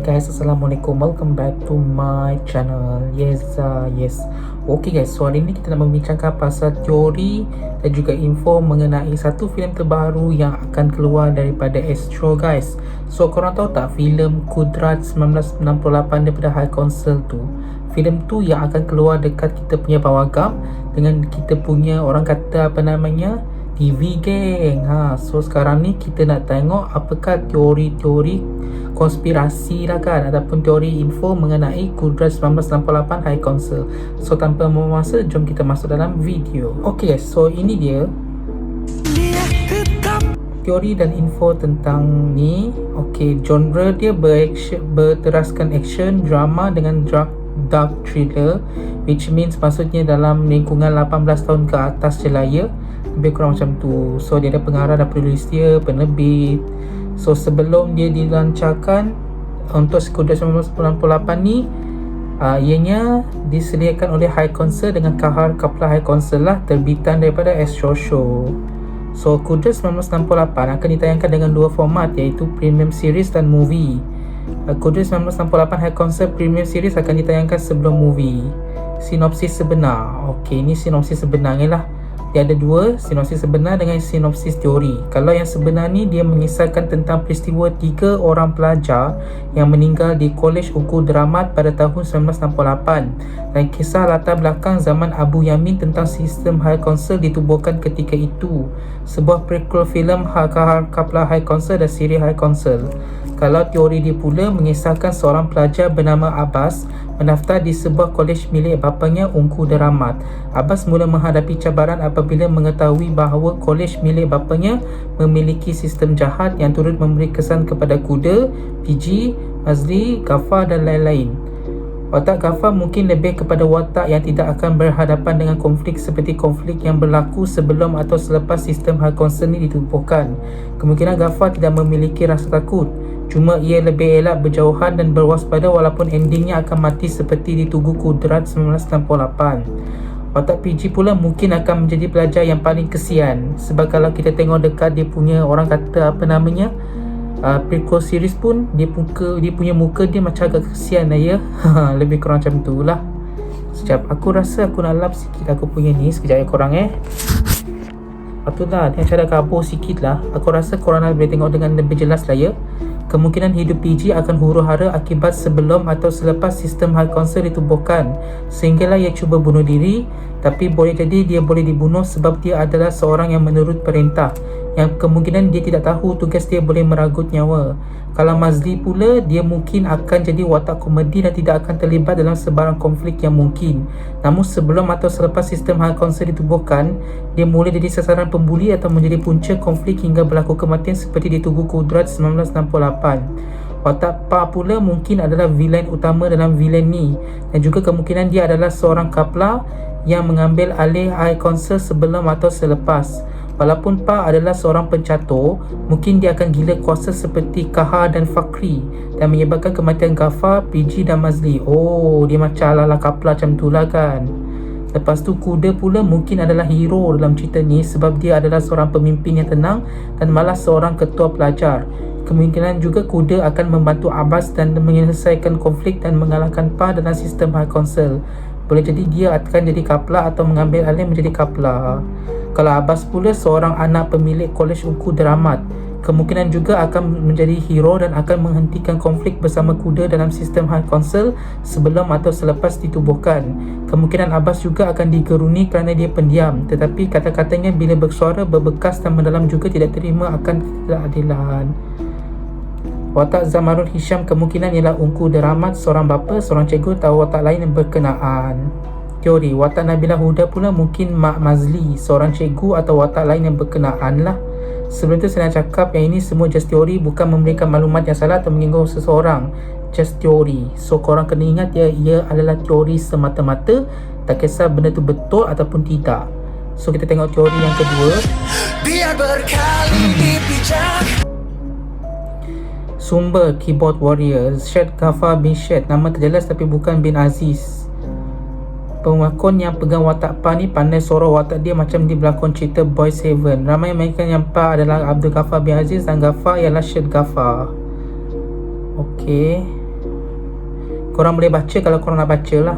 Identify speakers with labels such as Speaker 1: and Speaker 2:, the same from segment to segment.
Speaker 1: guys, Assalamualaikum. Welcome back to my channel. Yes. Okay guys, so hari ni kita nak membincangkan pasal teori dan juga info mengenai satu filem terbaru yang akan keluar daripada Astro guys. So korang tahu tak filem Kudrat 1968 daripada High Council tu? Filem tu yang akan keluar dekat kita punya pawagam dengan kita punya orang kata apa namanya TV geng. So sekarang ni kita nak tengok apakah teori-teori konspirasi lah kan, ataupun teori info mengenai Kudrat 1968 High Council. So tanpa membuang masa, jom kita masuk dalam video. Okay guys, so ini dia teori dan info tentang ni. Okay, genre dia berteraskan action, drama dengan dark thriller, which means maksudnya dalam lingkungan 18 tahun ke atas jelaya, lebih kurang macam tu. So dia ada pengarah dan penulis dia, penerbit. So sebelum dia dilancarkan untuk Kudrat 1998 ni, ianya disediakan oleh High Council dengan Kahar Kapla High Council lah, terbitan daripada Astro Show. So Kudrat 1968 akan ditayangkan dengan dua format, iaitu Premium Series dan Movie. Kudrat 1968 High Council Premium Series akan ditayangkan sebelum movie. Sinopsis sebenar. Okey, ini sinopsis sebenarnya lah. Dia ada dua, sinopsis sebenar dengan sinopsis teori. Kalau yang sebenar ni, dia mengisahkan tentang peristiwa 3 orang pelajar yang meninggal di Kolej Uku Dramat pada tahun 1968, dan kisah latar belakang zaman Abu Yamin tentang sistem High Council ditubuhkan ketika itu. Sebuah prequel filem Kahar Kapla High Council dan siri High Council. Kalau teori dia pula mengisahkan seorang pelajar bernama Abbas mendaftar di sebuah kolej milik bapanya Ungku Deramat. Abbas mula menghadapi cabaran apabila mengetahui bahawa kolej milik bapanya memiliki sistem jahat yang turut memberi kesan kepada Kuda, PG, Mazli, Ghaffar dan lain-lain. Watak Ghaffar mungkin lebih kepada watak yang tidak akan berhadapan dengan konflik seperti konflik yang berlaku sebelum atau selepas sistem High Council ni ditubuhkan. Kemungkinan Ghaffar tidak memiliki rasa takut, cuma ia lebih elak berjauhan dan berwaspada walaupun endingnya akan mati seperti di Tugu Kudrat 1968. Watak PG pula mungkin akan menjadi pelajar yang paling kesian, sebab kalau kita tengok dekat dia punya orang kata apa namanya prequel series pun, dia punya muka dia macam agak kesian lah ya. Lebih kurang macam tu lah. Sekejap, aku rasa aku nak lap sikit aku punya ni. Sekejap ya korang Patutlah dia macam ada kabur sikit lah. Aku rasa korang boleh tengok dengan lebih jelas lah ya. Kemungkinan hidup PG akan huru-hara akibat sebelum atau selepas sistem High Council ditubuhkan, sehinggalah ia cuba bunuh diri. Tapi boleh jadi dia boleh dibunuh sebab dia adalah seorang yang menurut perintah, yang kemungkinan dia tidak tahu tugas dia boleh meragut nyawa. Kalau Mazli pula, dia mungkin akan jadi watak komedi dan tidak akan terlibat dalam sebarang konflik yang mungkin. Namun sebelum atau selepas sistem High Council ditubuhkan, dia mula jadi sasaran pembuli atau menjadi punca konflik hingga berlaku kematian seperti di Tugu Kudrat 1968. Watak Pa pula mungkin adalah villain utama dalam villain ni, dan juga kemungkinan dia adalah seorang kapla yang mengambil alih High Council sebelum atau selepas. Walaupun Pa adalah seorang pencatur, mungkin dia akan gila kuasa seperti Kahar dan Fakri dan menyebabkan kematian Ghaffar, PG dan Mazli. Oh, dia macam ala-ala kapla macam tu lah kan. Lepas tu Kuda pula mungkin adalah hero dalam cerita ni sebab dia adalah seorang pemimpin yang tenang dan malah seorang ketua pelajar. Kemungkinan juga Kuda akan membantu Abbas dan menyelesaikan konflik dan mengalahkan Pa dalam sistem High Council. Boleh jadi dia akan jadi kapla atau mengambil alih menjadi kapla. Kalau Abbas pula seorang anak pemilik Kolej Ungku Deramat, kemungkinan juga akan menjadi hero dan akan menghentikan konflik bersama Kuda dalam sistem High Council sebelum atau selepas ditubuhkan. Kemungkinan Abbas juga akan digeruni kerana dia pendiam, tetapi kata-katanya bila bersuara berbekas dan mendalam juga tidak terima akan ketidakadilan. Watak Zamarul Hisham kemungkinan ialah Ungku Deramat, seorang bapa, seorang cikgu atau watak lain yang berkenaan. Teori watak Nabila Huda pula mungkin Mak Mazli, seorang cikgu atau watak lain yang berkenaan lah. Sebelum tu saya nak cakap yang ini semua just teori, bukan memberikan maklumat yang salah atau menyinggung seseorang. Just teori. So korang kena ingat ia adalah teori semata-mata, tak kisah benda tu betul ataupun tidak. So kita tengok teori yang kedua. Biar berkali dipijak. Sumber Keyboard Warrior Syed Ghaffar bin Syed, nama terjelas tapi bukan bin Aziz. Pelakon yang pegang watak Pa ni pandai sorok watak dia macam di berlakon cerita Boys Heaven. Ramai mainkan yang Pa adalah Abdul Ghaffar bin Aziz dan Ghaffar ialah Syed Ghaffar. Okey. Korang boleh baca kalau korang nak baca lah.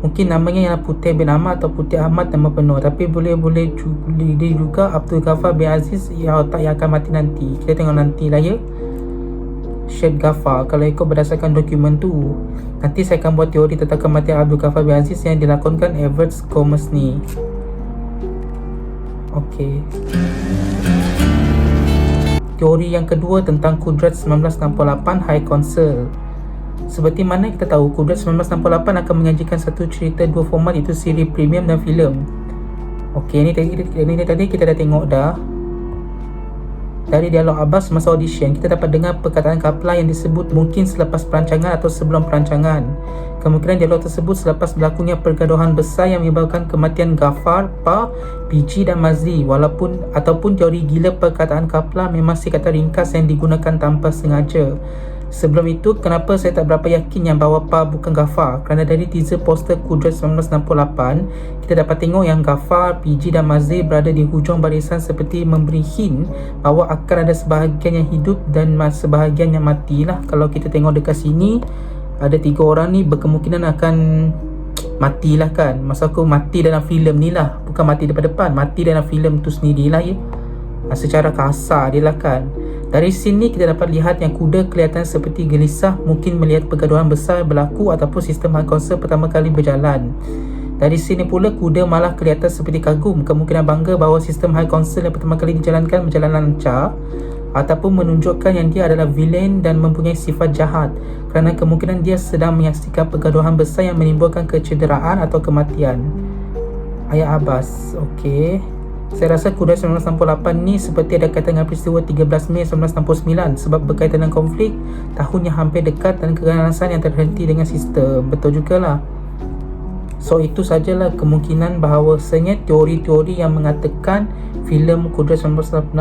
Speaker 1: Mungkin namanya ialah Putih bin Ahmad atau Putih Ahmad nama penuh, tapi boleh dia juga Abdul Ghaffar bin Aziz yang otak yang akan mati nanti. Kita tengok nanti lah ya. Syed Ghaffar, kalau ikut berdasarkan dokumen tu, nanti saya akan buat teori tentang kematian Abdul Ghaffar bin Aziz yang dilakonkan Everett Gomez ni. Okey. Teori yang kedua tentang Kudrat 1968 High Council. Seperti mana kita tahu, Kudrat 1968 akan menyajikan satu cerita dua format, iaitu siri premium dan filem. Okey, ini tadi kita dah tengok dah. Dari dialog Abbas masa audition, kita dapat dengar perkataan Kaplan yang disebut mungkin selepas perancangan atau sebelum perancangan. Kemungkinan dialog tersebut selepas berlakunya pergaduhan besar yang menyebabkan kematian Ghaffar, Pa, PG dan Mazli. Ataupun teori gila perkataan Kaplan memang si kata ringkas yang digunakan tanpa sengaja. Sebelum itu, kenapa saya tak berapa yakin yang bahawa Pa bukan Ghaffar? Kerana dari teaser poster Kudrat 1968, kita dapat tengok yang Ghaffar, PG dan Mazli berada di hujung barisan seperti memberi hint bahawa akan ada sebahagian yang hidup dan sebahagian yang mati lah. Kalau kita tengok dekat sini, ada 3 orang ni berkemungkinan akan mati lah kan. Maksud aku mati dalam filem ni lah, bukan mati depan-depan, mati dalam filem tu sendirilah ya. Secara kasar dia lah kan. Dari sini kita dapat lihat yang kuda kelihatan seperti gelisah, mungkin melihat pergaduhan besar berlaku ataupun sistem high council pertama kali berjalan. Dari sini pula kuda malah kelihatan seperti kagum, kemungkinan bangga bahawa sistem high council yang pertama kali dijalankan berjalan lancar, ataupun menunjukkan yang dia adalah villain dan mempunyai sifat jahat, kerana kemungkinan dia sedang menyaksikan pergaduhan besar yang menimbulkan kecederaan atau kematian. Ayat Abbas. Okey. Saya rasa Kudrat 1968 ni seperti ada kaitan dengan peristiwa 13 Mei 1969 sebab berkaitan dengan konflik tahun yang hampir dekat dan keganasan yang terhenti dengan sistem. Betul jugalah. So itu sajalah kemungkinan bahawasanya teori-teori yang mengatakan filem Kudrat 1968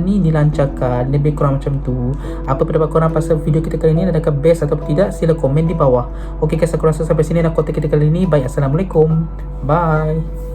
Speaker 1: ni dilancarkan. Lebih kurang macam tu. Apa pendapat korang pasal video kita kali ni? Adakah best atau tidak? Sila komen di bawah. Okey guys, aku rasa sampai sini dah konten kita kali ni. Baik, Assalamualaikum. Bye.